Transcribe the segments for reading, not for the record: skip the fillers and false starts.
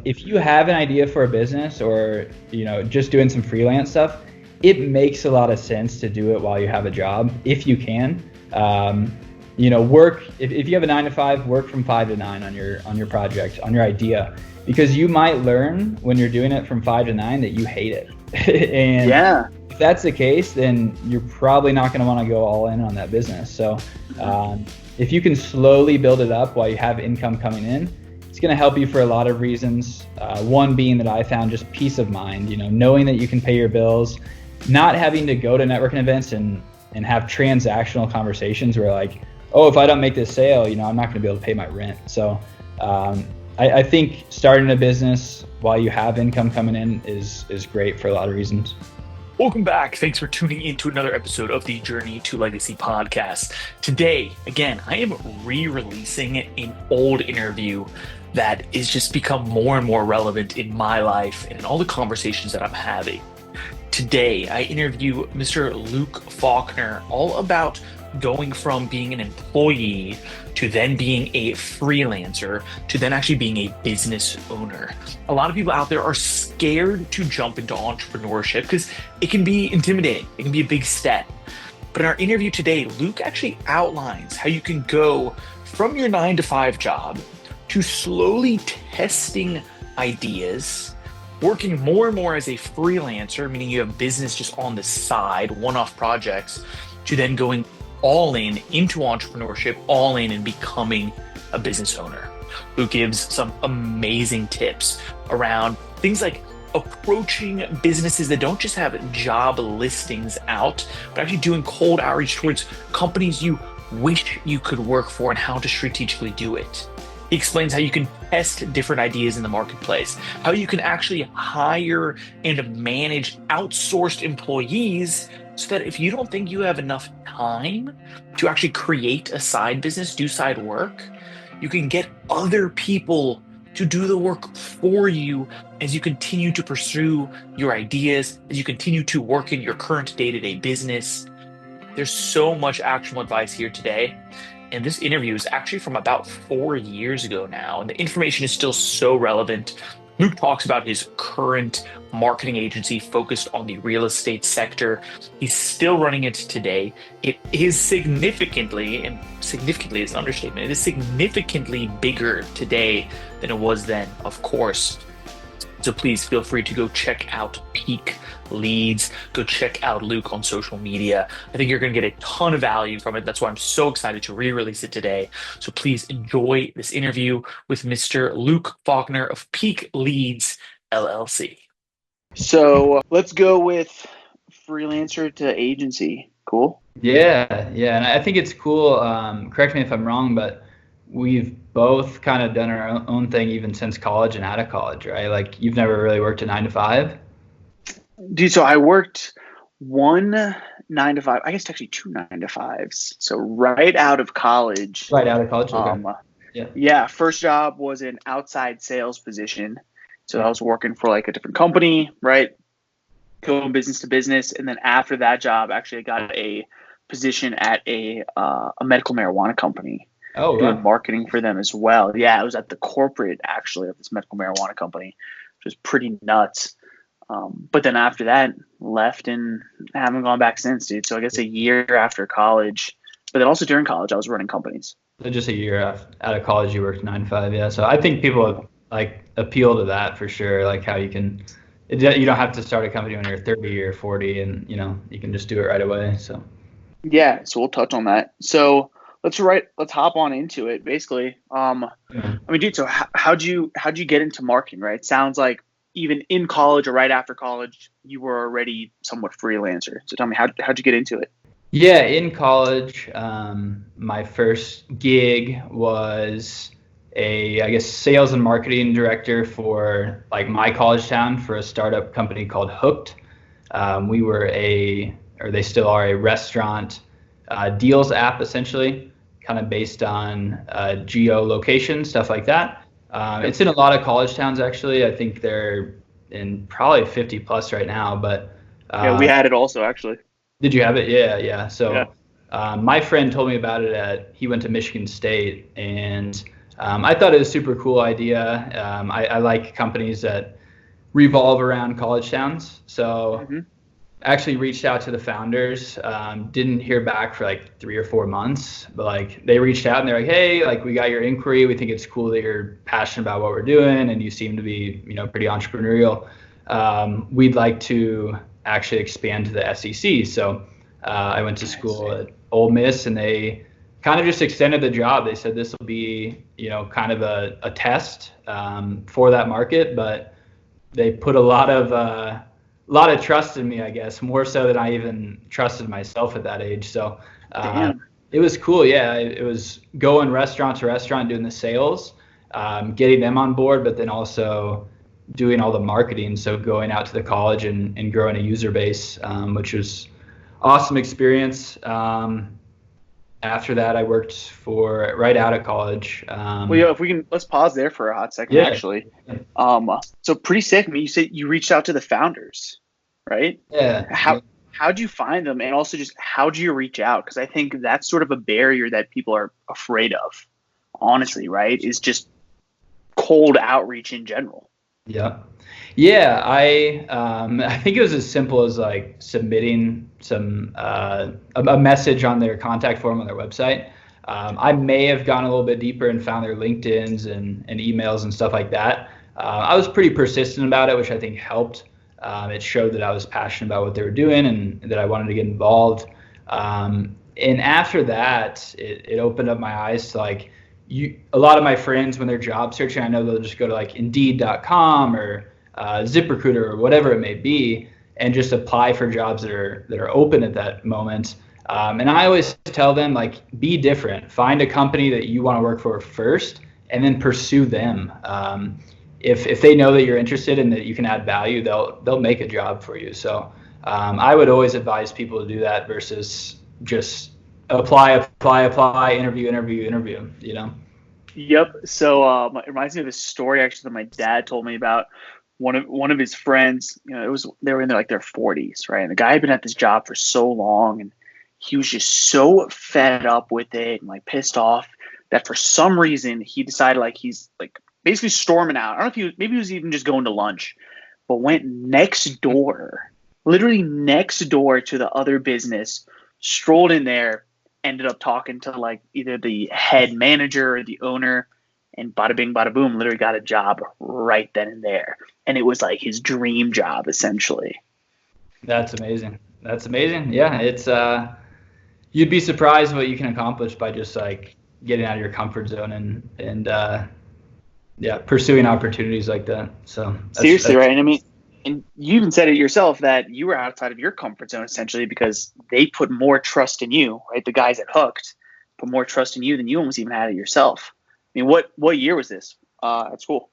If you have an idea for a business or, just doing some freelance stuff, it makes a lot of sense to do it while you have a job, if you can. Work, if you have a 9 to 5, work from 5 to 9 on your project, on your idea, because you might learn when you're doing it from 5 to 9 that you hate it. And if that's the case, then you're probably not going to want to go all in on that business. So if you can slowly build it up while you have income coming in, it's going to help you for a lot of reasons. One being that I found just peace of mind, knowing that you can pay your bills, not having to go to networking events and have transactional conversations where like, oh, if I don't make this sale, I'm not going to be able to pay my rent. So I think starting a business while you have income coming in is great for a lot of reasons. Welcome back. Thanks for tuning in to another episode of the Journey to Legacy podcast. Today, again, I am re-releasing an old interview that is just become more and more relevant in my life and in all the conversations that I'm having. Today, I interview Mr. Luke Faulconer all about going from being an employee to then being a freelancer to then actually being a business owner. A lot of people out there are scared to jump into entrepreneurship because it can be intimidating. It can be a big step. But in our interview today, Luke actually outlines how you can go from your 9 to 5 job to slowly testing ideas, working more and more as a freelancer, meaning you have business just on the side, one-off projects, to then going all in into entrepreneurship, all in and becoming a business owner. Luke gives some amazing tips around things like approaching businesses that don't just have job listings out, but actually doing cold outreach towards companies you wish you could work for and how to strategically do it. He explains how you can test different ideas in the marketplace, how you can actually hire and manage outsourced employees so that if you don't think you have enough time to actually create a side business, do side work, you can get other people to do the work for you as you continue to pursue your ideas, as you continue to work in your current day-to-day business. There's so much actionable advice here today. And this interview is actually from about 4 years ago now, and the information is still so relevant. Luke talks about his current marketing agency focused on the real estate sector. He's still running it today. It is significantly, and significantly is an understatement, it is significantly bigger today than it was then, of course. So please feel free to go check out Peak Leads. Go check out Luke on social media. I think you're going to get a ton of value from it. That's why I'm so excited to re-release it today. So please enjoy this interview with Mr. Luke Faulconer of Peak Leads, LLC. So let's go with freelancer to agency. Cool? Yeah. And I think it's cool. Correct me if I'm wrong, but we've both kind of done our own thing even since college and out of college, right? Like you've never really worked a 9 to 5? Dude, so I worked one 9 to 5, I guess actually 2 9 to 5s. So right out of college. Right out of college? Okay. Yeah, first job was an outside sales position. So I was working for like a different company, right? Going business to business. And then after that job, actually I got a position at a medical marijuana company. Oh, wow. Doing marketing for them as well. Yeah, it was at the corporate actually of this medical marijuana company, which was pretty nuts. But then after that, left and haven't gone back since, dude. So I guess a year after college, but then also during college, I was running companies. So just a year out of college, you worked 9 to 5, yeah. So I think people like appeal to that for sure, like how you don't have to start a company when you're 30 or 40, and you can just do it right away. So yeah, so we'll touch on that. So let's hop on into it. Basically, I mean, dude. So how'd you get into marketing? Right? Sounds like even in college or right after college, you were already somewhat freelancer. So tell me, how'd you get into it? Yeah, in college, my first gig was I guess sales and marketing director for like my college town for a startup company called Hooked. We were they still are a restaurant deals app, essentially, kind of based on geolocation, stuff like that. It's in a lot of college towns, actually. I think they're in probably 50 plus right now, but yeah, we had it also, actually. Did you have it? Yeah. So my friend told me about it he went to Michigan State, and I thought it was a super cool idea. I like companies that revolve around college towns. So actually reached out to the founders, didn't hear back for like 3 or 4 months, but like they reached out and they're like, hey, like we got your inquiry. We think it's cool that you're passionate about what we're doing and you seem to be, pretty entrepreneurial. We'd like to actually expand to the SEC. So I went to school at Ole Miss and they kind of just extended the job. They said this will be, kind of a test for that market, but they put a lot of trust in me, I guess, more so than I even trusted myself at that age. So it was cool. Yeah, it was going restaurant to restaurant, doing the sales, getting them on board, but then also doing all the marketing. So going out to the college and growing a user base, which was awesome experience. After that, I worked for right out of college. If we can, let's pause there for a hot second, actually. So pretty sick. I mean, you said you reached out to the founders, right? Yeah. How'd you find them? And also just how'd you reach out? Because I think that's sort of a barrier that people are afraid of, honestly, right? Is just cold outreach in general. Yeah, I think it was as simple as like submitting some a message on their contact form on their website. I may have gone a little bit deeper and found their LinkedIns and emails and stuff like that. I was pretty persistent about it, which I think helped. It showed that I was passionate about what they were doing and that I wanted to get involved. And after that, it opened up my eyes to like, a lot of my friends, when they're job searching, I know they'll just go to like Indeed.com or ZipRecruiter or whatever it may be, and just apply for jobs that are open at that moment. And I always tell them, like, be different. Find a company that you want to work for first, and then pursue them. If they know that you're interested and that you can add value, they'll make a job for you. So I would always advise people to do that versus just apply, interview. Yep. So it reminds me of a story actually that my dad told me about. One of his friends, they were in their 40s, right? And the guy had been at this job for so long, and he was just so fed up with it and like pissed off that for some reason he decided like he's like basically storming out. I don't know if maybe he was even just going to lunch, but went literally next door to the other business, strolled in there, ended up talking to like either the head manager or the owner, and bada bing, bada boom, literally got a job right then and there. And it was like his dream job, essentially. That's amazing. Yeah, it's you'd be surprised what you can accomplish by just like getting out of your comfort zone and pursuing opportunities like that. So seriously, right? And I mean, and you even said it yourself that you were outside of your comfort zone essentially because they put more trust in you, right? The guys at Hooked put more trust in you than you almost even had it yourself. I mean, what year was this at school?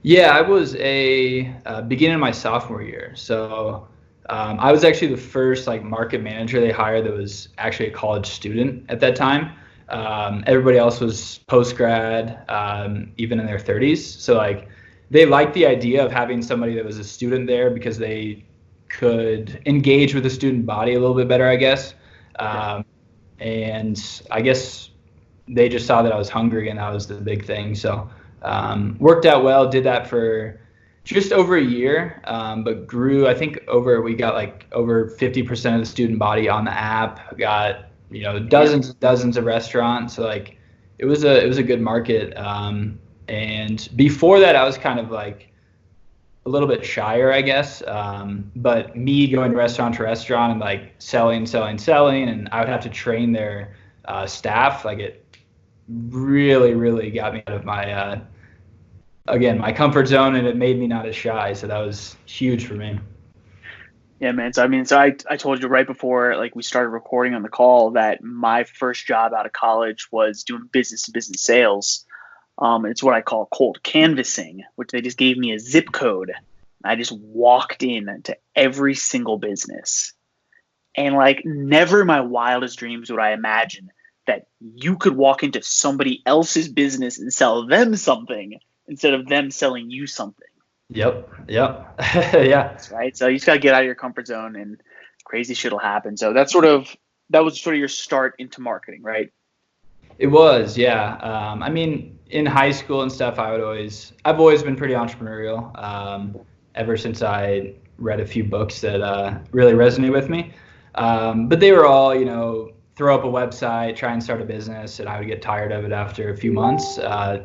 Yeah, I was beginning of my sophomore year. So I was actually the first like market manager they hired that was actually a college student at that time. Everybody else was post-grad, even in their 30s. So like they liked the idea of having somebody that was a student there because they could engage with the student body a little bit better, I guess. And I guess they just saw that I was hungry and that was the big thing. So worked out well, did that for just over a year, but grew. I think we got like over 50% of the student body on the app, got dozens of restaurants. So like it was a good market. And before that I was kind of like a little bit shyer, I guess. But me going restaurant to restaurant and like selling, and I would have to train their staff. Like it really got me out of my my comfort zone, and it made me not as shy. So that was huge for me. Yeah, man. So I told you right before like we started recording on the call that my first job out of college was doing business to business sales. It's what I call cold canvassing, which they just gave me a zip code. I just walked in to every single business, and like never in my wildest dreams would I imagine that you could walk into somebody else's business and sell them something instead of them selling you something. Yep. Yeah. That's right. So you just got to get out of your comfort zone and crazy shit will happen. So that was sort of your start into marketing, right? It was, yeah. I mean, in high school and stuff, I've always been pretty entrepreneurial. Ever since I read a few books that really resonate with me. But they were all, throw up a website, try and start a business, and I would get tired of it after a few months.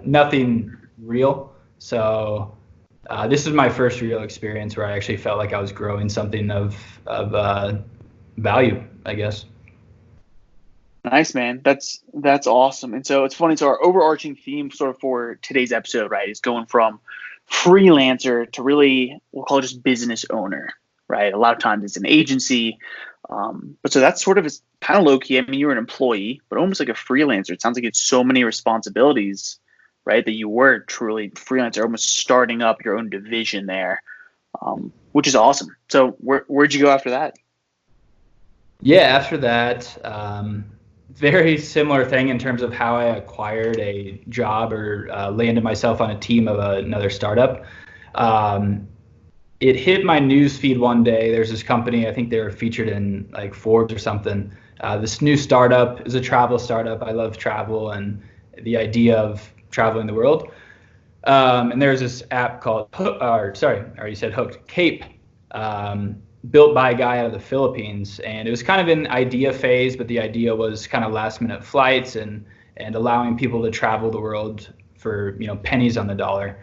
Nothing real. So this is my first real experience where I actually felt like I was growing something of value, I guess. Nice, man. That's awesome. And so it's funny. So our overarching theme sort of for today's episode, right, is going from freelancer to really, we'll call it just business owner, right? A lot of times it's an agency. But so that's sort of kind of low key. I mean, you're an employee, but almost like a freelancer. It sounds like it's so many responsibilities, right? That you were truly freelancer, almost starting up your own division there, which is awesome. So where'd you go after that? Yeah, after that, very similar thing in terms of how I acquired a job or landed myself on a team of another startup. It hit my news feed one day. There's this company, I think they were featured in like Forbes or something. This new startup is a travel startup. I love travel and the idea of traveling the world. And there's this app called, I already said Hooked, Cape, built by a guy out of the Philippines. And it was kind of in idea phase, but the idea was kind of last minute flights and allowing people to travel the world for, pennies on the dollar.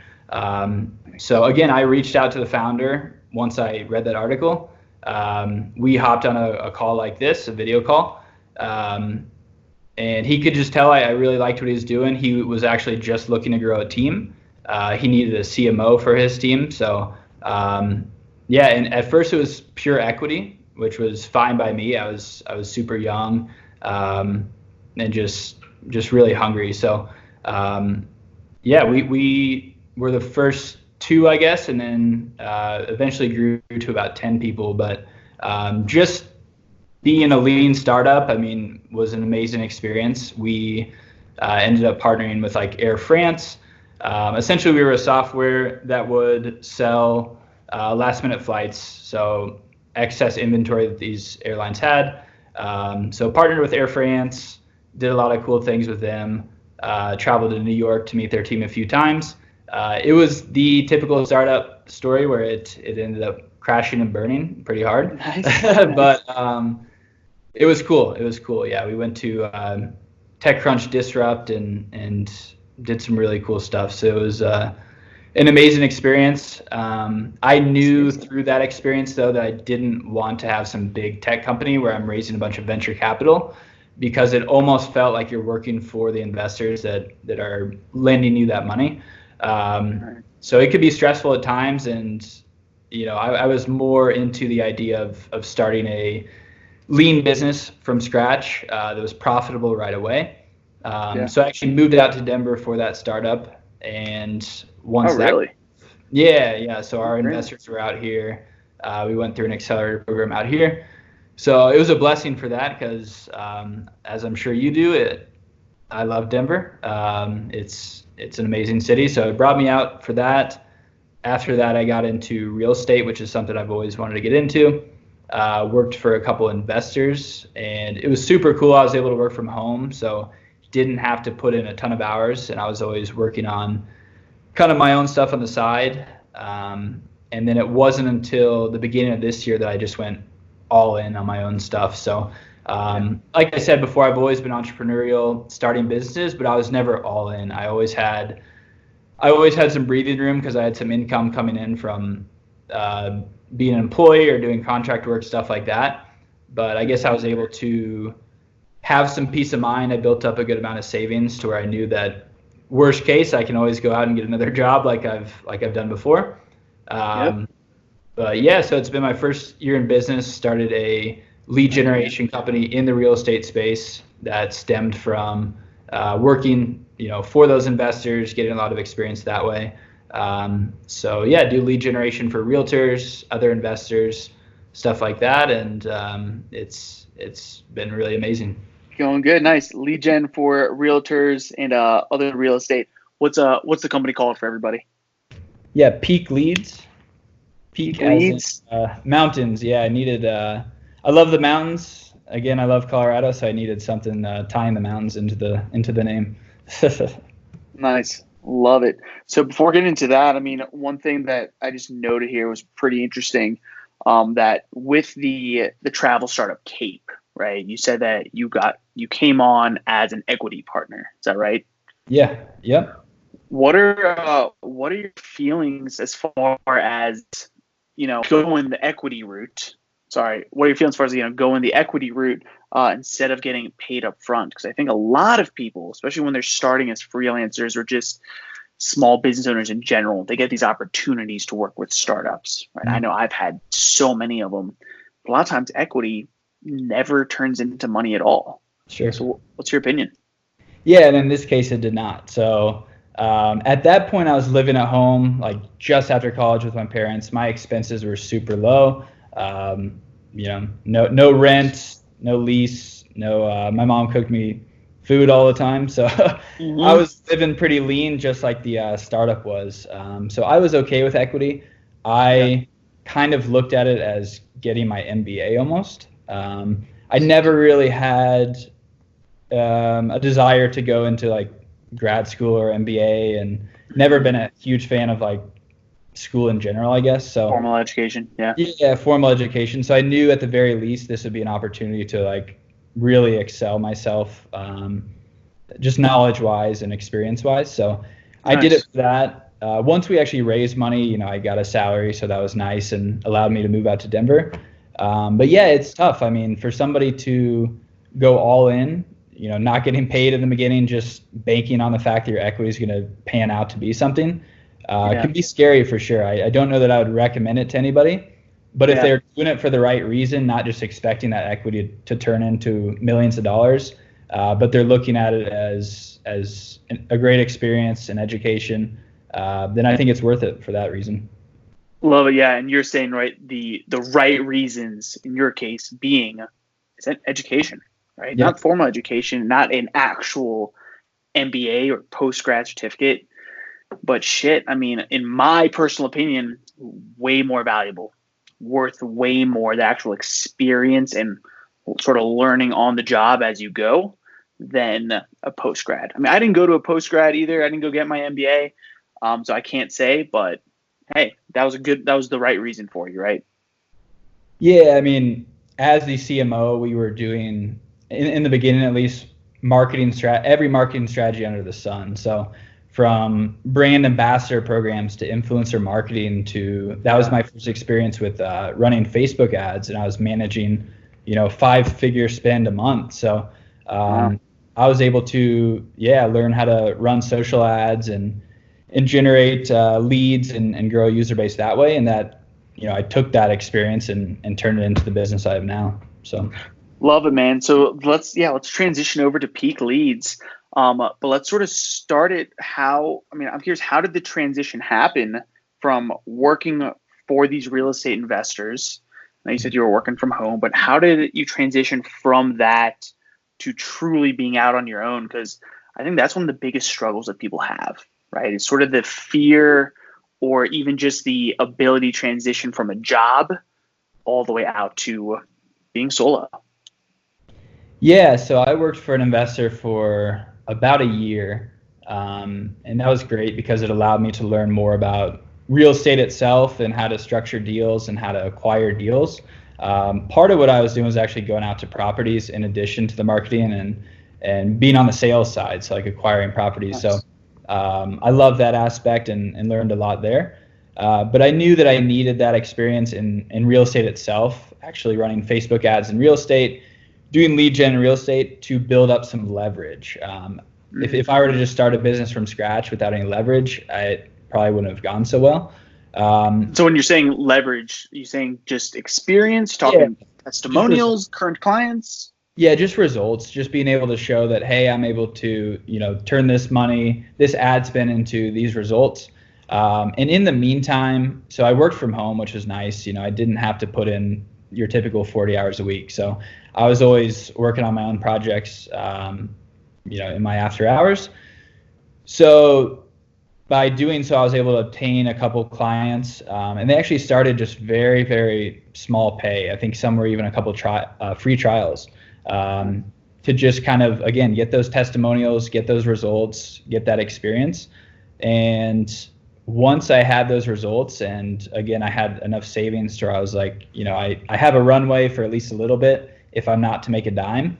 So again, I reached out to the founder once I read that article. We hopped on a call like this, a video call. And he could just tell I really liked what he was doing. He was actually just looking to grow a team. He needed a CMO for his team. So, yeah, and at first it was pure equity, which was fine by me. I was super young, and just really hungry. So, yeah, we were the first two, I guess, and then eventually grew to about 10 people. But just being a lean startup, I mean, was an amazing experience. We ended up partnering with like Air France. Essentially, we were a software that would sell last minute flights, so excess inventory that these airlines had. So partnered with Air France, did a lot of cool things with them, traveled to New York to meet their team a few times. It was the typical startup story where it ended up crashing and burning pretty hard. Nice. But it was cool. It was cool. Yeah, we went to TechCrunch Disrupt and did some really cool stuff. So it was an amazing experience. I knew through that experience, though, that I didn't want to have some big tech company where I'm raising a bunch of venture capital, because it almost felt like you're working for the investors that are lending you that money. So it could be stressful at times. And, I was more into the idea of starting a lean business from scratch that was profitable right away. So I actually moved out to Denver for that startup. And once really? Yeah. So our investors were out here. We went through an accelerator program out here. So it was a blessing for that because, as I'm sure you do, I love Denver. It's an amazing city. So it brought me out for that. After that, I got into real estate, which is something I've always wanted to get into. Worked for a couple investors, and it was super cool. I was able to work from home, so didn't have to put in a ton of hours, and I was always working on kind of my own stuff on the side. And then it wasn't until the beginning of this year that I just went all in on my own stuff. So like I said before, I've always been entrepreneurial, starting businesses, but I was never all in. I always had some breathing room because I had some income coming in from being an employee or doing contract work, stuff like that. But I guess I was able to have some peace of mind. I built up a good amount of savings to where I knew that worst case, I can always go out and get another job like I've done before. But yeah, so it's been my first year in business. Started a lead generation company in the real estate space that stemmed from working, for those investors, getting a lot of experience that way. So yeah, do lead generation for realtors, other investors, stuff like that, and it's been really amazing. Going good, nice. Lead gen for realtors and other real estate. What's the company called for everybody? Yeah, Peak Leads. Peak Leads. Mountains. Yeah, I needed. I love the mountains. again, I love Colorado, so I needed something tying the mountains into the name. Nice. Love it. So before getting into that, I mean, one thing that I just noted here was pretty interesting, that with the travel startup Cape, right? You said that you came on as an equity partner. Is that right? Yeah. Yep. What are your feelings as far as, going the equity route? Sorry, what are your feelings as far as, going the equity route instead of getting paid up front? Because I think a lot of people, especially when they're starting as freelancers or just small business owners in general, they get these opportunities to work with startups, right? Mm-hmm. I know I've had so many of them. A lot of times equity never turns into money at all. Sure. So what's your opinion? Yeah, and in this case, it did not. So at that point, I was living at home, like just after college with my parents. My expenses were super low. No rent, no lease, no. My mom cooked me food all the time, so Mm-hmm. I was living pretty lean, just like the startup was. So I was okay with equity. I kind of looked at it as getting my MBA almost. I never really had a desire to go into like grad school or MBA, and never been a huge fan of like school in general, I guess. So Formal education, yeah. Yeah, formal education. So I knew at the very least this would be an opportunity to like really excel myself, just knowledge wise and experience wise. So I did it for that. Once we actually raised money, I got a salary, so that was nice and allowed me to move out to Denver. But yeah, it's tough. I mean, for somebody to go all in, not getting paid in the beginning, just banking on the fact that your equity is going to pan out to be something, can be scary for sure. I don't know that I would recommend it to anybody, but if they're doing it for the right reason, not just expecting that equity to turn into millions of dollars, but they're looking at it as a great experience and education, then I think it's worth it for that reason. Love it. Yeah. And you're saying, right, the right reasons in your case being is that education, right? Yeah. Not formal education, not an actual MBA or post-grad certificate, but shit, I mean, in my personal opinion, way more valuable, worth way more, the actual experience and sort of learning on the job as you go than a post-grad. I mean, I didn't go to a post-grad either. I didn't go get my MBA. So I can't say, but hey, that was the right reason for you, right? Yeah, I mean, as the CMO, we were doing, in the beginning at least, every marketing strategy under the sun. So from brand ambassador programs to influencer marketing that was my first experience with running Facebook ads, and I was managing, 5-figure spend a month. So I was able to, learn how to run social ads and generate leads and grow a user base that way. And that, I took that experience and turned it into the business I have now. So love it, man. So let's transition over to peak leads. But let's sort of start it. I'm curious, how did the transition happen from working for these real estate investors? Now you said you were working from home, but how did you transition from that to truly being out on your own? Because I think that's one of the biggest struggles that people have, right? It's sort of the fear or even just the ability to transition from a job all the way out to being solo. Yeah, so I worked for an investor for about a year, and that was great because it allowed me to learn more about real estate itself and how to structure deals and how to acquire deals. Part of what I was doing was actually going out to properties in addition to the marketing and being on the sales side, so like acquiring properties. Nice. So I love that aspect and learned a lot there. But I knew that I needed that experience in real estate itself, actually running Facebook ads in real estate, doing lead gen in real estate to build up some leverage. If I were to just start a business from scratch without any leverage, I probably wouldn't have gone so well. So when you're saying leverage, you're saying just experience, talking testimonials, current clients? Yeah, just results, just being able to show that, hey, I'm able to, turn this ad spend into these results. And in the meantime, so I worked from home, which was nice. I didn't have to put in your typical 40 hours a week. So I was always working on my own projects, in my after hours. So by doing so, I was able to obtain a couple clients, and they actually started just very, very small pay. I think some were even a couple free trials. to just kind of, again, get those testimonials, get those results, get that experience. And once I had those results, and again, I had enough savings to where I was like, I have a runway for at least a little bit if I'm not to make a dime.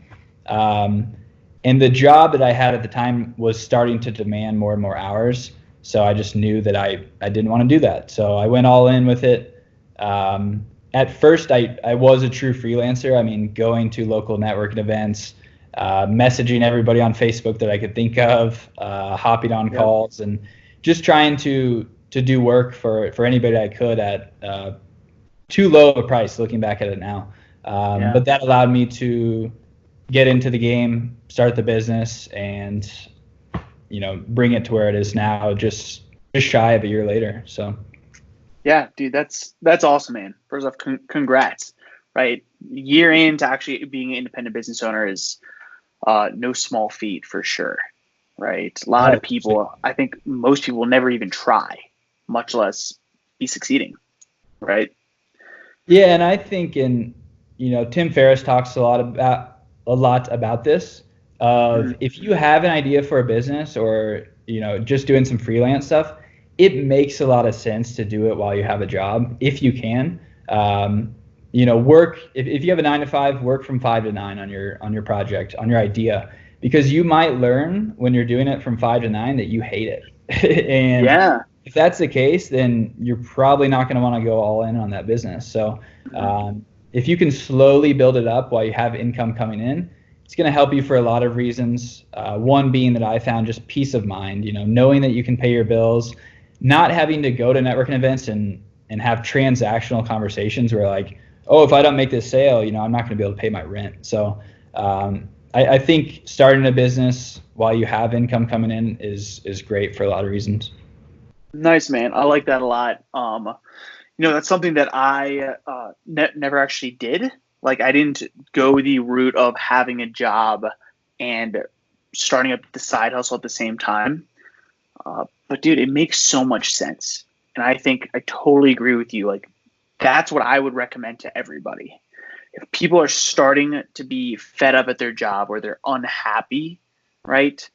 And the job that I had at the time was starting to demand more and more hours. So I just knew that I didn't want to do that. So I went all in with it. At first, I was a true freelancer. I mean, going to local networking events, messaging everybody on Facebook that I could think of, hopping on calls, and just trying to do work for anybody I could at too low of a price, looking back at it now. But that allowed me to get into the game, start the business, and bring it to where it is now, just shy of a year later. So yeah, dude, that's awesome, man. First off, congrats, right? Year into actually being an independent business owner is no small feat for sure, right? A lot of people, I think most people will never even try, much less be succeeding, right? Yeah, and I think Tim Ferriss talks a lot about this. If you have an idea for a business, or just doing some freelance stuff, it makes a lot of sense to do it while you have a job, if you can. Work if you have a 9 to 5, work from 5 to 9 on your project, on your idea, because you might learn when you're doing it from 5 to 9 that you hate it. And if that's the case, then you're probably not going to want to go all in on that business. So if you can slowly build it up while you have income coming in, it's going to help you for a lot of reasons. One being that I found just peace of mind, knowing that you can pay your bills, not having to go to networking events and have transactional conversations where like, oh, if I don't make this sale, I'm not going to be able to pay my rent. So I think starting a business while you have income coming in is great for a lot of reasons. Nice, man. I like that a lot. That's something that I never actually did. Like, I didn't go the route of having a job and starting up the side hustle at the same time. But dude, it makes so much sense. And I think I totally agree with you. Like, that's what I would recommend to everybody. If people are starting to be fed up at their job or they're unhappy, right?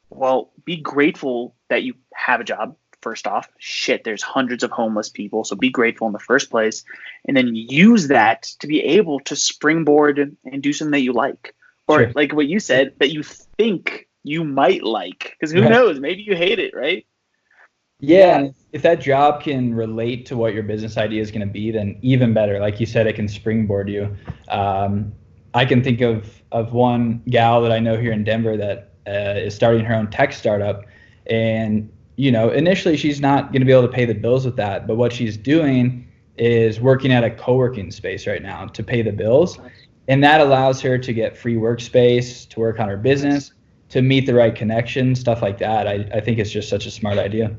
Well, be grateful that you have a job. First off, there's hundreds of homeless people. So be grateful in the first place. And then use that to be able to springboard and do something that you like. Or Sure. Like what you said, that you think you might like. Because who knows? Maybe you hate it, right? Yeah, and if that job can relate to what your business idea is going to be, then even better. Like you said, it can springboard you. I can think of one gal that I know here in Denver that is starting her own tech startup. And, initially she's not going to be able to pay the bills with that. But what she's doing is working at a co-working space right now to pay the bills. And that allows her to get free workspace, to work on her business, to meet the right connections, stuff like that. I think it's just such a smart idea.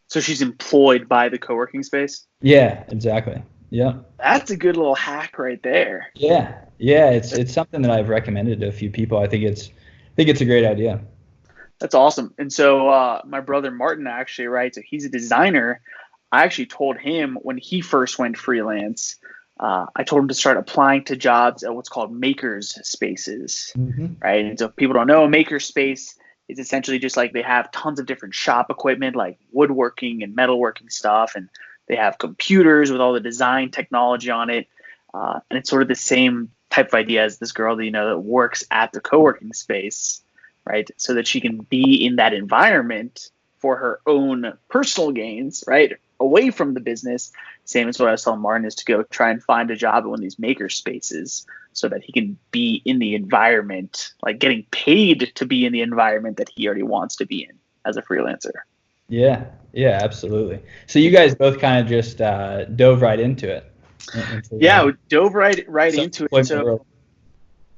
So she's employed by the co-working space? Yeah, exactly. Yeah. That's a good little hack right there. Yeah. It's something that I've recommended to a few people. I think it's a great idea. That's awesome. And so my brother Martin actually, right? So he's a designer. I actually told him when he first went freelance, I told him to start applying to jobs at what's called makers spaces, right? And so if people don't know, a maker space is essentially just like they have tons of different shop equipment like woodworking and metalworking stuff, and they have computers with all the design technology on it. And it's sort of the same type of idea as this girl that that works at the co-working space, right? So that she can be in that environment for her own personal gains, right? Away from the business. Same as what I was telling Martin, is to go try and find a job at one of these maker spaces so that he can be in the environment, like getting paid to be in the environment that he already wants to be in as a freelancer. Yeah, absolutely. So you guys both kind of just dove right into it. We dove right into it. So, world.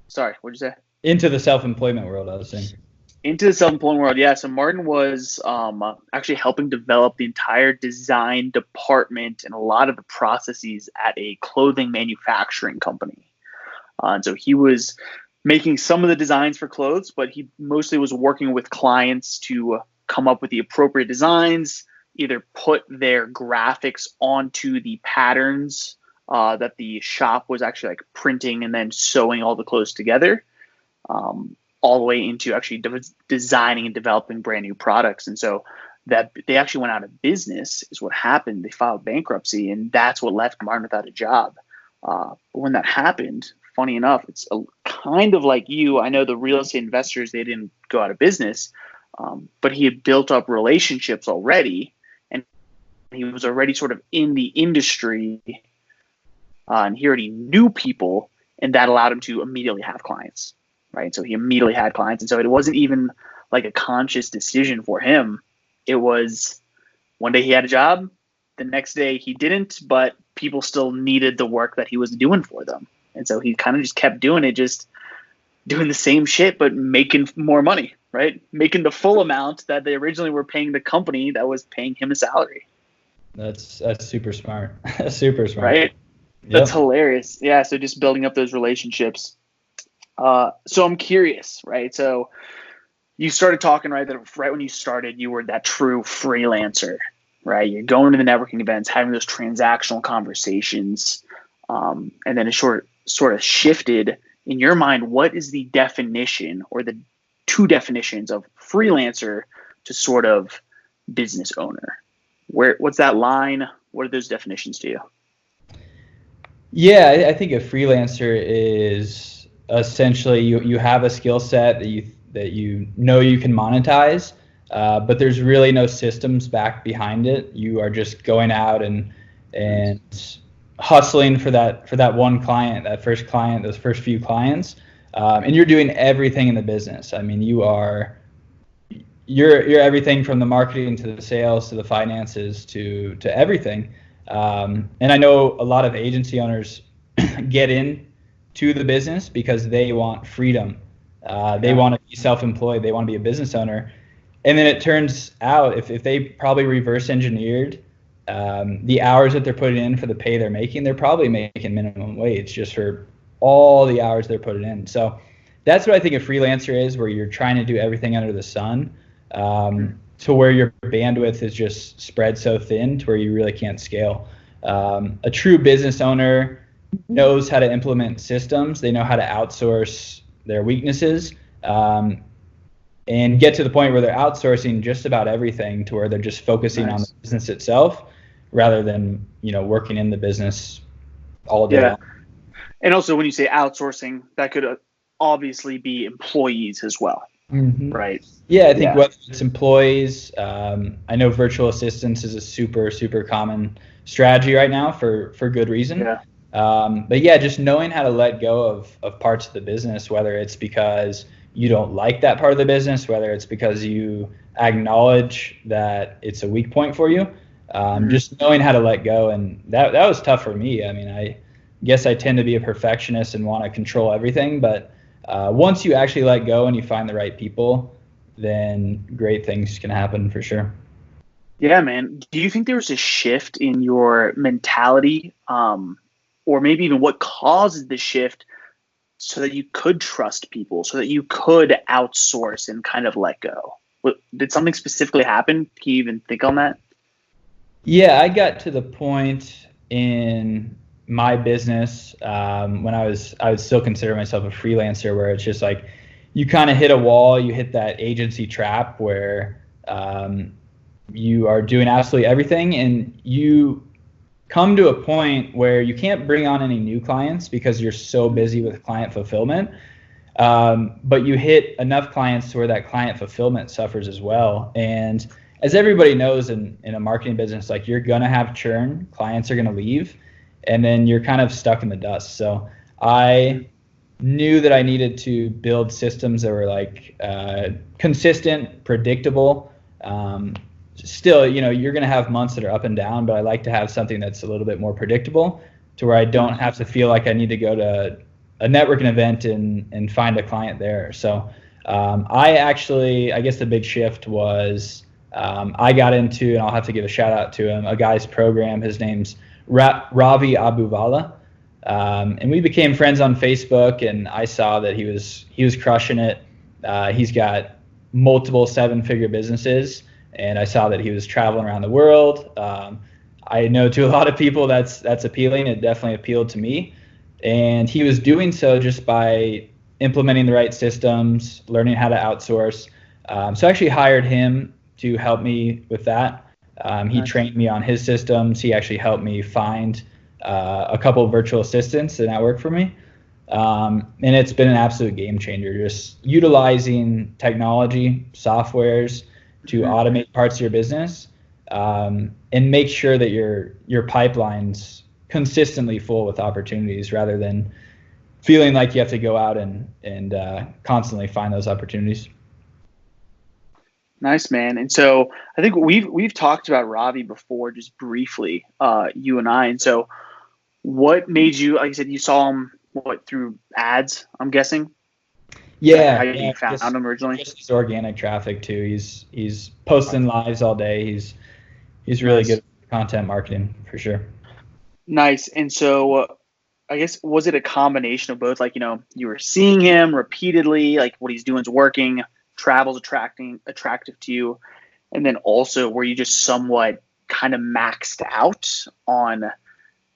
Sorry, what'd you say? Into the self-employment world, I was saying. Into the self-employment world, yeah. So Martin was actually helping develop the entire design department and a lot of the processes at a clothing manufacturing company. And so he was making some of the designs for clothes, but he mostly was working with clients to come up with the appropriate designs, either put their graphics onto the patterns that the shop was actually like printing and then sewing all the clothes together, all the way into actually designing and developing brand new products. And so that they actually went out of business is what happened. They filed bankruptcy, and that's what left Martin without a job. But when that happened, funny enough, it's kind of like you. I know the real estate investors, they didn't go out of business, but he had built up relationships already, and he was already sort of in the industry, and he already knew people, and that allowed him to immediately have clients, right? So he immediately had clients, and so it wasn't even like a conscious decision for him. It was one day he had a job, the next day he didn't, but people still needed the work that he was doing for them. And so he kind of just kept doing it, just doing the same shit, but making more money, right? Making the full amount that they originally were paying the company that was paying him a salary. That's super smart. Super smart. Right? Yep. That's hilarious. Yeah, so just building up those relationships. So I'm curious, right? So you started talking, right, that right when you started, you were that true freelancer, right? You're going to the networking events, having those transactional conversations, and then it sort of shifted in your mind. What is the definition or the two definitions of freelancer to sort of business owner? What's that line? What are those definitions to you? Yeah, I think a freelancer is essentially you have a skill set that you know you can monetize, but there's really no systems back behind it. You are just going out and hustling for that one client, that first client, those first few clients, and you're doing everything in the business. I mean, you're everything from the marketing to the sales to the finances to everything. And I know a lot of agency owners get into the business because they want freedom. They want to be self-employed. They want to be a business owner. And then it turns out if they probably reverse engineered the hours that they're putting in for the pay they're making, they're probably making minimum wage just for all the hours they're putting in. So that's what I think a freelancer is, where you're trying to do everything under the sun, to where your bandwidth is just spread so thin to where you really can't scale. A true business owner knows how to implement systems. They know how to outsource their weaknesses, and get to the point where they're outsourcing just about everything to where they're just focusing on the business itself rather than, working in the business all day long. And also when you say outsourcing, that could obviously be employees as well. Mm-hmm. Right. Yeah, I think whether it's employees, I know virtual assistants is a super, super common strategy right now for good reason. Yeah. But yeah, just knowing how to let go of parts of the business, whether it's because you don't like that part of the business, whether it's because you acknowledge that it's a weak point for you, just knowing how to let go. And that was tough for me. I mean, I guess I tend to be a perfectionist and want to control everything, but once you actually let go and you find the right people, then great things can happen for sure. Yeah, man. Do you think there was a shift in your mentality, or maybe even what causes the shift so that you could trust people, so that you could outsource and kind of let go? Did something specifically happen? Can you even think on that? Yeah, I got to the point in my business when I would still consider myself a freelancer, where it's just like you kind of hit a wall, you hit that agency trap where you are doing absolutely everything, and you come to a point where you can't bring on any new clients because you're so busy with client fulfillment. But you hit enough clients to where that client fulfillment suffers as well. And as everybody knows in a marketing business, like you're going to have churn, clients are going to leave, and then you're kind of stuck in the dust. So I knew that I needed to build systems that were like consistent, predictable. Still, you're going to have months that are up and down, but I like to have something that's a little bit more predictable to where I don't have to feel like I need to go to a networking event and find a client there. So I guess the big shift was I got into, and I'll have to give a shout out to him, a guy's program. His name's Ravi Abuvala. And we became friends on Facebook, and I saw that he was crushing it. He's got multiple 7-figure businesses, and I saw that he was traveling around the world. I know to a lot of people that's appealing. It definitely appealed to me. And he was doing so just by implementing the right systems, learning how to outsource. So I actually hired him to help me with that. He trained me on his systems. He actually helped me find a couple of virtual assistants that work for me. And it's been an absolute game changer, just utilizing technology, softwares to automate parts of your business, and make sure that your pipeline's consistently full with opportunities rather than feeling like you have to go out and constantly find those opportunities. Nice, man. And so I think we've talked about Ravi before, just briefly, you and I. And so what made you, like I said, you saw him through ads, I'm guessing? Yeah. How you found him originally? Just his organic traffic too. He's posting lives all day. He's really good at content marketing for sure. Nice. And so I guess, was it a combination of both? Like, you were seeing him repeatedly, like what he's doing is working, travel's attractive to you. And then also, were you just somewhat kind of maxed out on,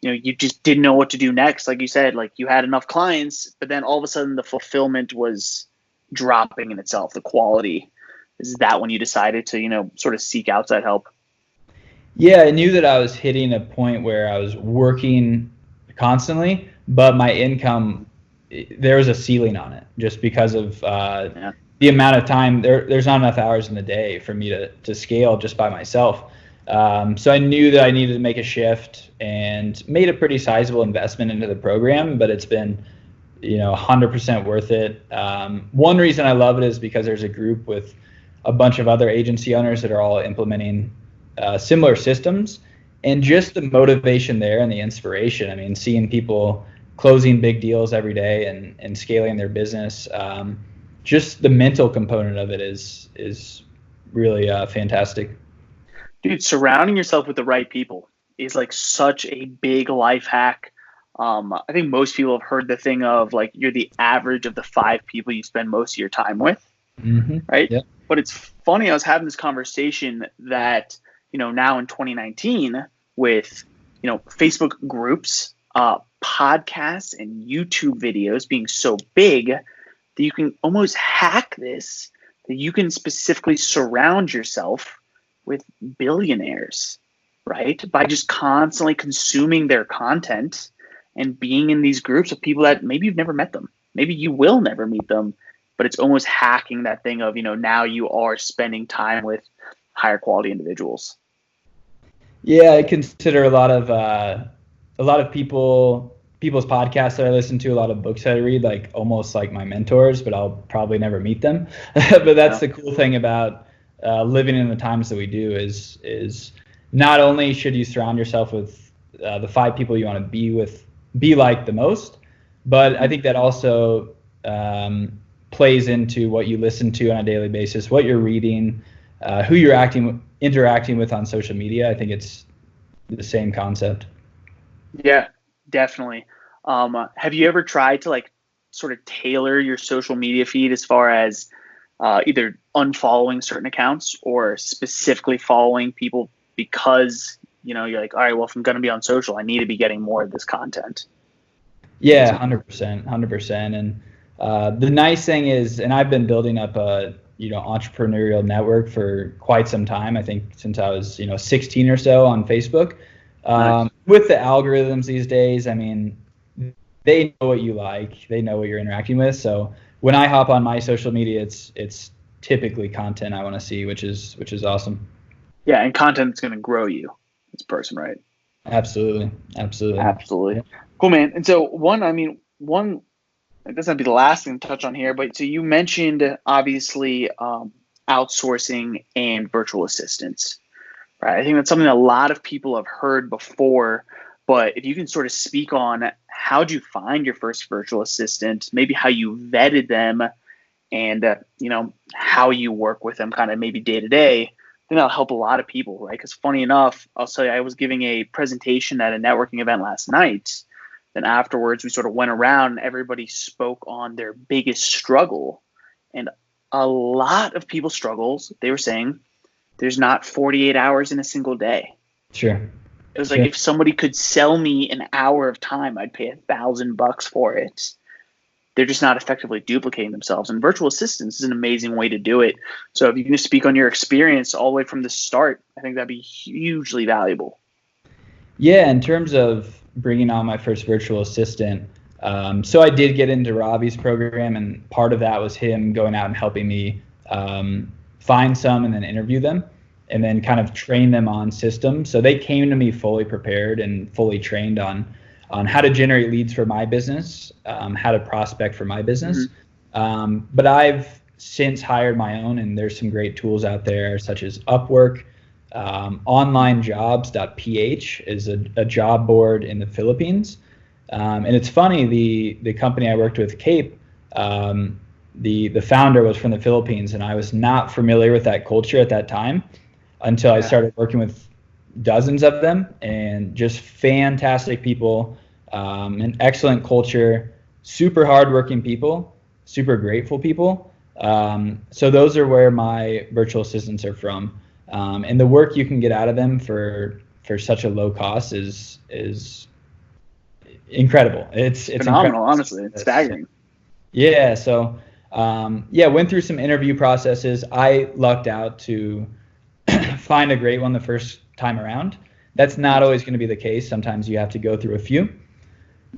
you just didn't know what to do next? Like you said, like you had enough clients, but then all of a sudden the fulfillment was dropping in itself, the quality. Is that when you decided to, sort of seek outside help? Yeah, I knew that I was hitting a point where I was working constantly, but my income, there was a ceiling on it just because of the amount of time. There's not enough hours in the day for me to scale just by myself. So I knew that I needed to make a shift and made a pretty sizable investment into the program, but it's been 100% worth it. One reason I love it is because there's a group with a bunch of other agency owners that are all implementing similar systems, and just the motivation there and the inspiration. I mean, seeing people closing big deals every day and scaling their business, just the mental component of it is really fantastic. Dude, surrounding yourself with the right people is like such a big life hack. I think most people have heard the thing of like you're the average of the 5 people you spend most of your time with, right? Yep. But it's funny, I was having this conversation that, now in 2019 with, Facebook groups, podcasts and YouTube videos being so big that you can almost hack this, that you can specifically surround yourself with billionaires, right? By just constantly consuming their content and being in these groups of people that maybe you've never met them. Maybe you will never meet them, but it's almost hacking that thing of, now you are spending time with higher quality individuals. Yeah, I consider a lot of people's podcasts that I listen to, a lot of books that I read, like almost like my mentors, but I'll probably never meet them. But that's the cool thing about living in the times that we do is not only should you surround yourself with the 5 people you want to be like the most, but I think that also plays into what you listen to on a daily basis, what you're reading, who you're interacting with on social media. I think it's the same concept. Yeah, definitely. Have you ever tried to like sort of tailor your social media feed as far as either unfollowing certain accounts or specifically following people because, you're like, all right, well, if I'm going to be on social, I need to be getting more of this content? Yeah, 100%. And the nice thing is, and I've been building up a entrepreneurial network for quite some time. I think since I was 16 or so on Facebook. Nice. With the algorithms these days, I mean, they know what you like, they know what you're interacting with. So when I hop on my social media, it's typically content I want to see, which is awesome. Yeah, and content is going to grow you as a person, right? Absolutely. Cool, man. And so one, it doesn't have to be the last thing to touch on here, but so you mentioned obviously outsourcing and virtual assistants, right? I think that's something that a lot of people have heard before, but if you can sort of speak on how'd you find your first virtual assistant, maybe how you vetted them, and how you work with them kind of maybe day to day, I think that'll help a lot of people, right? Because funny enough, I'll tell you, I was giving a presentation at a networking event last night. Then afterwards, we sort of went around and everybody spoke on their biggest struggle. And a lot of people's struggles, they were saying there's not 48 hours in a single day. Sure. It was like, if somebody could sell me an hour of time, I'd pay $1,000 for it. They're just not effectively duplicating themselves. And virtual assistants is an amazing way to do it. So if you can just speak on your experience all the way from the start, I think that'd be hugely valuable. Yeah, in terms of bringing on my first virtual assistant, so I did get into Robbie's program, and part of that was him going out and helping me find some and then interview them, and then kind of train them on systems. So they came to me fully prepared and fully trained on how to generate leads for my business, how to prospect for my business. But I've since hired my own, and there's some great tools out there such as Upwork. Onlinejobs.ph is a job board in the Philippines. And it's funny, the company I worked with, Cape, the founder was from the Philippines, and I was not familiar with that culture at that time until I started working with dozens of them, and just fantastic people, an excellent culture, super hardworking people, super grateful people. So those are where my virtual assistants are from. And the work you can get out of them for such a low cost is incredible. It's phenomenal, incredible. honestly. It's staggering. Yeah. So, went through some interview processes. I lucked out to find a great one the first time around. That's not always going to be the case. Sometimes you have to go through a few.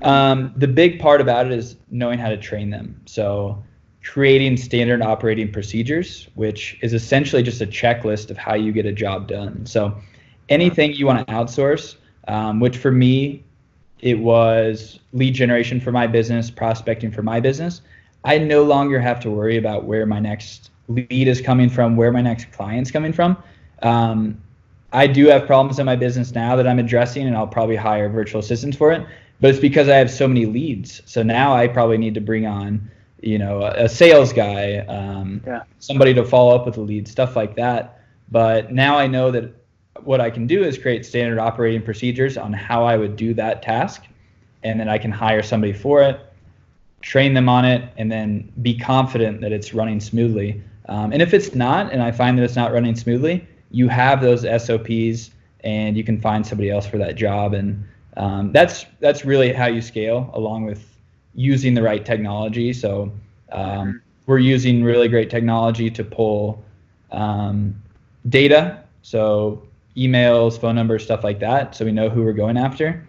The big part about it is knowing how to train them. So creating standard operating procedures, which is essentially just a checklist of how you get a job done. So anything you want to outsource, which for me, it was lead generation for my business, prospecting for my business. I no longer have to worry about where my next lead is coming from, where my next client's coming from. I do have problems in my business now that I'm addressing, and I'll probably hire virtual assistants for it, but it's because I have so many leads. So now I probably need to bring on, a sales guy, somebody to follow up with the lead, stuff like that. But now I know that what I can do is create standard operating procedures on how I would do that task, and then I can hire somebody for it, train them on it, and then be confident that it's running smoothly. And if it's not, and I find that it's not running smoothly, you have those SOPs, and you can find somebody else for that job. And that's really how you scale, along with using the right technology. So we're using really great technology to pull data, so emails, phone numbers, stuff like that, so we know who we're going after.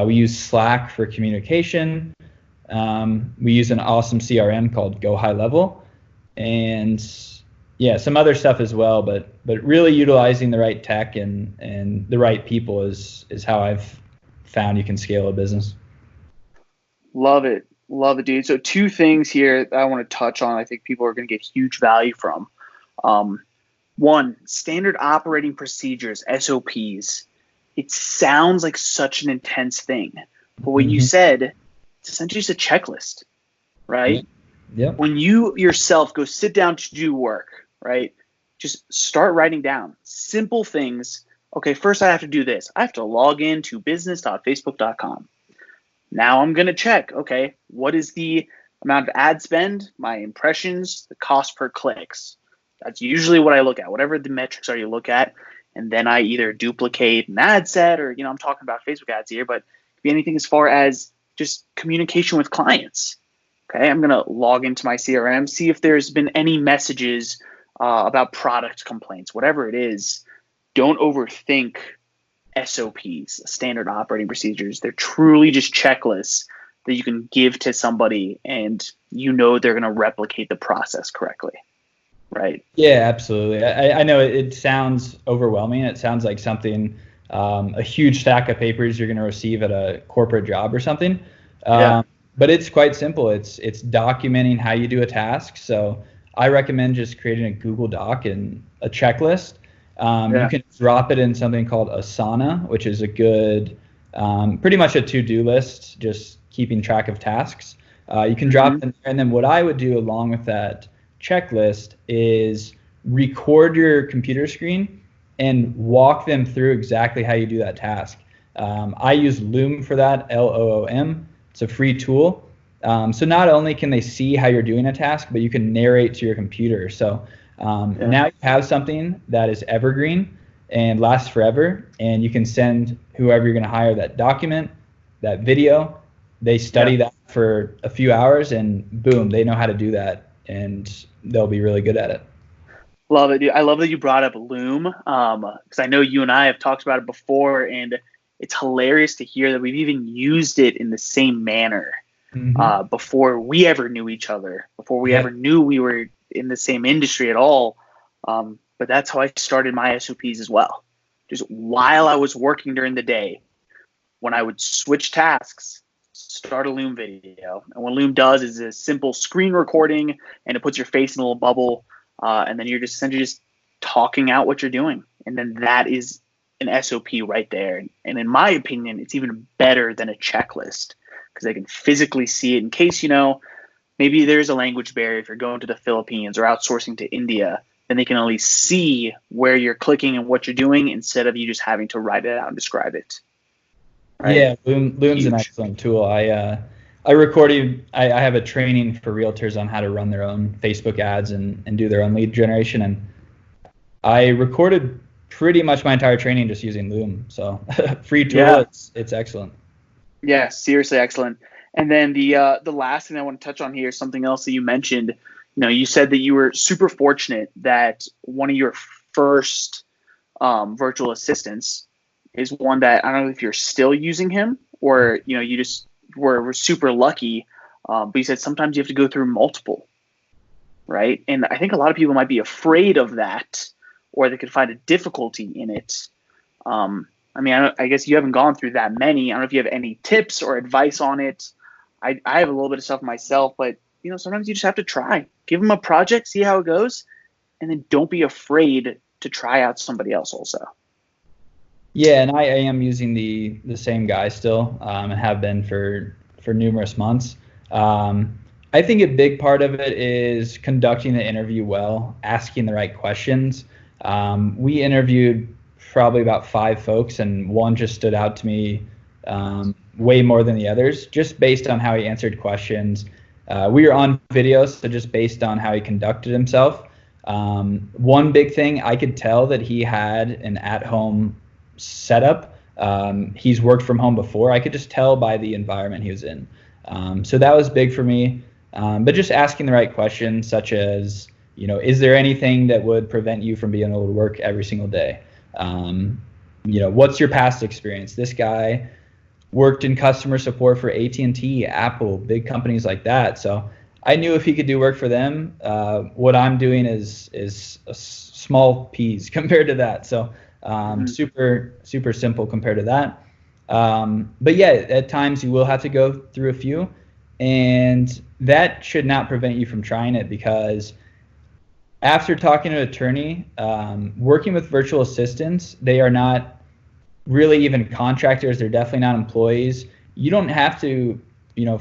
We use Slack for communication. We use an awesome CRM called Go High Level, and some other stuff as well. But really utilizing the right tech and the right people is how I've found you can scale a business. Love it, dude. So two things here that I want to touch on. I think people are going to get huge value from. One, standard operating procedures, SOPs. It sounds like such an intense thing, but what you said, it's essentially just a checklist, right? Yeah. When you yourself go sit down to do work, right? Just start writing down simple things. Okay, first I have to do this. I have to log in to business.facebook.com. Now I'm going to check, okay, what is the amount of ad spend, my impressions, the cost per clicks? That's usually what I look at, whatever the metrics are you look at. And then I either duplicate an ad set, or, I'm talking about Facebook ads here, but it could be anything as far as just communication with clients. Okay, I'm going to log into my CRM, see if there's been any messages about product complaints, whatever it is. Don't overthink SOPs, standard operating procedures. They're truly just checklists that you can give to somebody, and they're going to replicate the process correctly. Right. Yeah, absolutely. I know it sounds overwhelming. It sounds like something, a huge stack of papers you're going to receive at a corporate job or something. But it's quite simple. It's documenting how you do a task. So I recommend just creating a Google Doc and a checklist. You can drop it in something called Asana, which is a good, pretty much a to-do list, just keeping track of tasks. You can drop it in there. And then what I would do along with that checklist is record your computer screen and walk them through exactly how you do that task. I use Loom for that, Loom. It's a free tool. So not only can they see how you're doing a task, but you can narrate to your computer. So now you have something that is evergreen, and lasts forever. And you can send whoever you're going to hire that document, that video. They study that for a few hours, and boom, they know how to do that, and they'll be really good at it. Love it, dude. I love that you brought up Loom, because I know you and I have talked about it before, and it's hilarious to hear that we've even used it in the same manner before we ever knew each other, before we ever knew we were in the same industry at all. But that's how I started my SOPs as well. Just while I was working during the day, when I would switch tasks, start a Loom video. And what Loom does is a simple screen recording, and it puts your face in a little bubble, and then you're just essentially just talking out what you're doing. And then that is an SOP right there. And in my opinion, it's even better than a checklist, because they can physically see it in case, maybe there's a language barrier if you're going to the Philippines or outsourcing to India. Then they can at least see where you're clicking and what you're doing, instead of you just having to write it out and describe it. Right? Yeah, Loom's an excellent tool. I have a training for realtors on how to run their own Facebook ads and do their own lead generation, and I recorded pretty much my entire training just using Loom. So free tool, it's excellent. Yeah, seriously excellent. And then the last thing I want to touch on here is something else that you mentioned. You said that you were super fortunate that one of your first virtual assistants is one that, I don't know if you're still using him, or you just were super lucky. But you said sometimes you have to go through multiple, right? And I think a lot of people might be afraid of that, or they could find a difficulty in it. I guess you haven't gone through that many. I don't know if you have any tips or advice on it. I have a little bit of stuff myself, but sometimes you just have to try. Give them a project, see how it goes, and then don't be afraid to try out somebody else also. Yeah, and I am using the same guy still, and have been for numerous months. I think a big part of it is conducting the interview well, asking the right questions. We interviewed probably about 5 folks, and one just stood out to me way more than the others, just based on how he answered questions. We were on video, so just based on how he conducted himself. One big thing, I could tell that he had an at-home setup. He's worked from home before. I could just tell by the environment he was in. So that was big for me. But just asking the right questions, such as, is there anything that would prevent you from being able to work every single day? What's your past experience? This guy worked in customer support for AT&T, Apple, big companies like that. So I knew if he could do work for them, what I'm doing is a small peas compared to that. So super, super simple compared to that. But yeah, at times you will have to go through a few, and that should not prevent you from trying it, because after talking to an attorney, working with virtual assistants, they are not really even contractors. They're definitely not employees. You don't have to,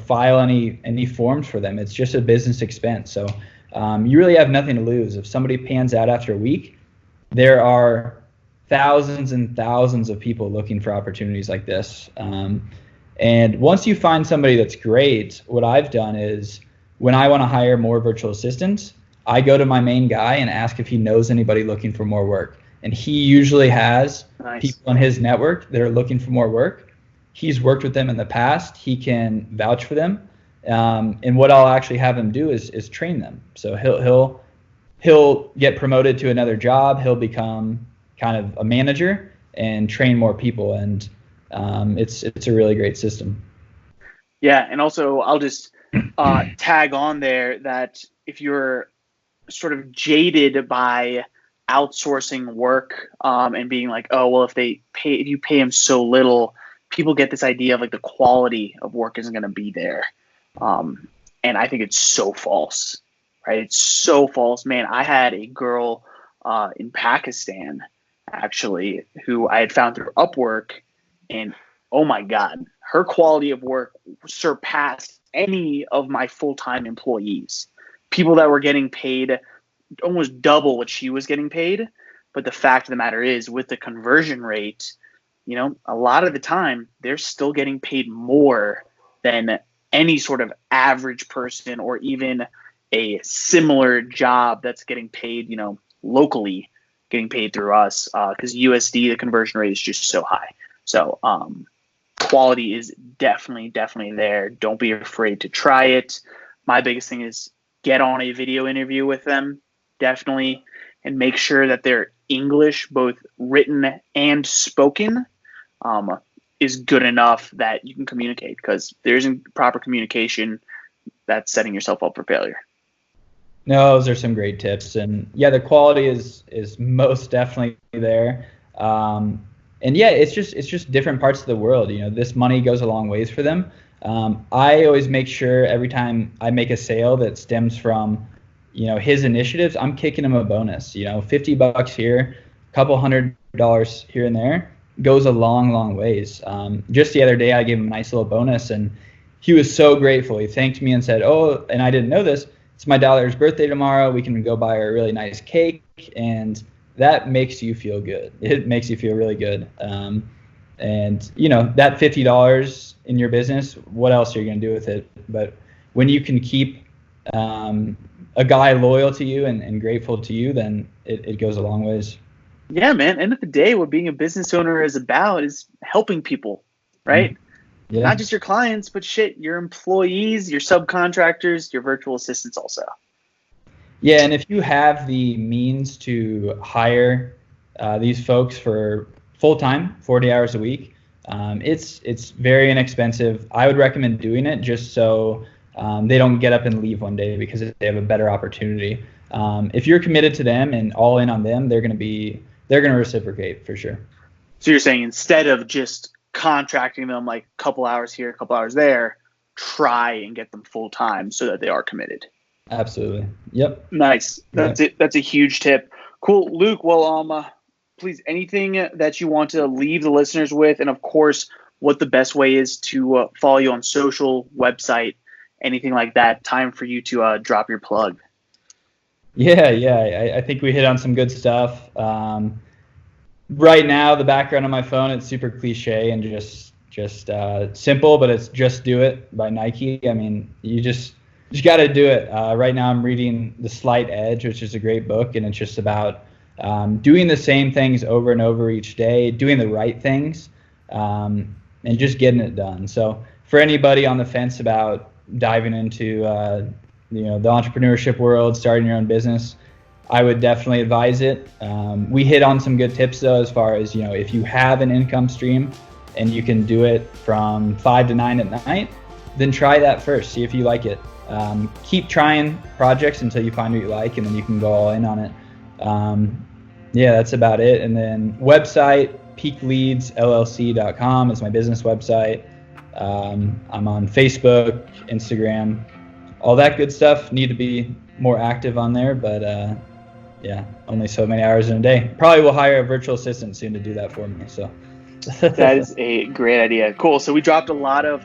file any forms for them. It's just a business expense. So you really have nothing to lose. If somebody pans out after a week, there are thousands and thousands of people looking for opportunities like this. And once you find somebody that's great, what I've done is, when I want to hire more virtual assistants, I go to my main guy and ask if he knows anybody looking for more work. And he usually has people in his network that are looking for more work. He's worked with them in the past. He can vouch for them. And what I'll actually have him do is train them. So he'll get promoted to another job. He'll become kind of a manager and train more people. And it's a really great system. Yeah, and also I'll just tag on there that if you're sort of jaded by outsourcing work and being like, oh, well, if you pay him so little, people get this idea of like the quality of work isn't going to be there. And I think it's so false, right? It's so false, man. I had a girl in Pakistan, actually, who I had found through Upwork, and oh my God, her quality of work surpassed any of my full-time employees. People that were getting paid almost double what she was getting paid. But the fact of the matter is, with the conversion rate, a lot of the time they're still getting paid more than any sort of average person, or even a similar job that's getting paid, locally. getting paid through us, because USD, the conversion rate is just so high. So quality is definitely there. Don't be afraid to try it. My biggest thing is get on a video interview with them, definitely, and make sure that their English, both written and spoken, is good enough that you can communicate, because there isn't proper communication, that's setting yourself up for failure. No, those are some great tips. And yeah, the quality is most definitely there. And yeah, it's just different parts of the world. You know, this money goes a long ways for them. I always make sure every time I make a sale that stems from, you know, his initiatives, I'm kicking him a bonus. You know, $50 here, a couple $100 here and there goes a long ways. Just the other day, I gave him a nice little bonus, and he was so grateful. He thanked me and said, "Oh, and I didn't know this. It's my daughter's birthday tomorrow. We can go buy her a really nice cake." And that makes you feel good. It makes you feel really good. And you know, that $50 in your business, what else are you going to do with it? But when you can keep a guy loyal to you and grateful to you, then it goes a long ways. Yeah, man. End of the day, what being a business owner is about is helping people, right? Yeah. Not just your clients, but your employees, your subcontractors, your virtual assistants also. Yeah, and if you have the means to hire these folks for full-time, 40 hours a week, it's very inexpensive. I would recommend doing it just so they don't get up and leave one day because they have a better opportunity. If you're committed to them and all in on them, they're going to reciprocate for sure. So you're saying instead of just contracting them like a couple hours here, a couple hours there, try and get them full-time so that they are committed. Absolutely. Yep. Nice. That's it. That's a huge tip. Cool. Luke, well, please, anything that you want to leave the listeners with, and of course, what the best way is to follow you on social, website, anything like that. Time for you to drop your plug. Yeah. I think we hit on some good stuff. Right now, the background on my phone, it's super cliche and just simple, but it's Just Do It by Nike. I mean, you just got to do it. Right now, I'm reading The Slight Edge, which is a great book, and it's just about doing the same things over and over each day, doing the right things, and just getting it done. So for anybody on the fence about diving into the entrepreneurship world, starting your own business, I would definitely advise it. We hit on some good tips though, as far as, if you have an income stream and you can do it from 5 to 9 at night, then try that first. See if you like it. Keep trying projects until you find what you like, and then you can go all in on it. Yeah, that's about it. And then website, peakleadsllc.com is my business website. I'm on Facebook, Instagram, all that good stuff. Need to be more active on there, but yeah, only so many hours in a day. Probably will hire a virtual assistant soon to do that for me. So that is a great idea. Cool. So we dropped a lot of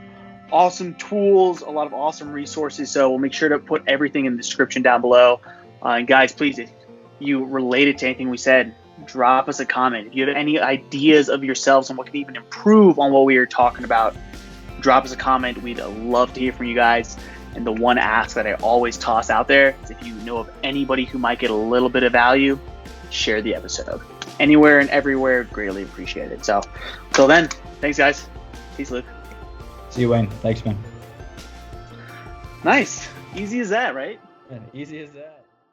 awesome tools, a lot of awesome resources. So we'll make sure to put everything in the description down below. And guys, please, if you related to anything we said, drop us a comment. If you have any ideas of yourselves on what can even improve on what we are talking about, drop us a comment. We'd love to hear from you guys. And the one ask that I always toss out there is, if you know of anybody who might get a little bit of value, share the episode. Anywhere and everywhere, greatly appreciated. So until then, thanks guys. Peace, Luke. See you, Wayne. Thanks, man. Nice. Easy as that, right? Yeah, easy as that.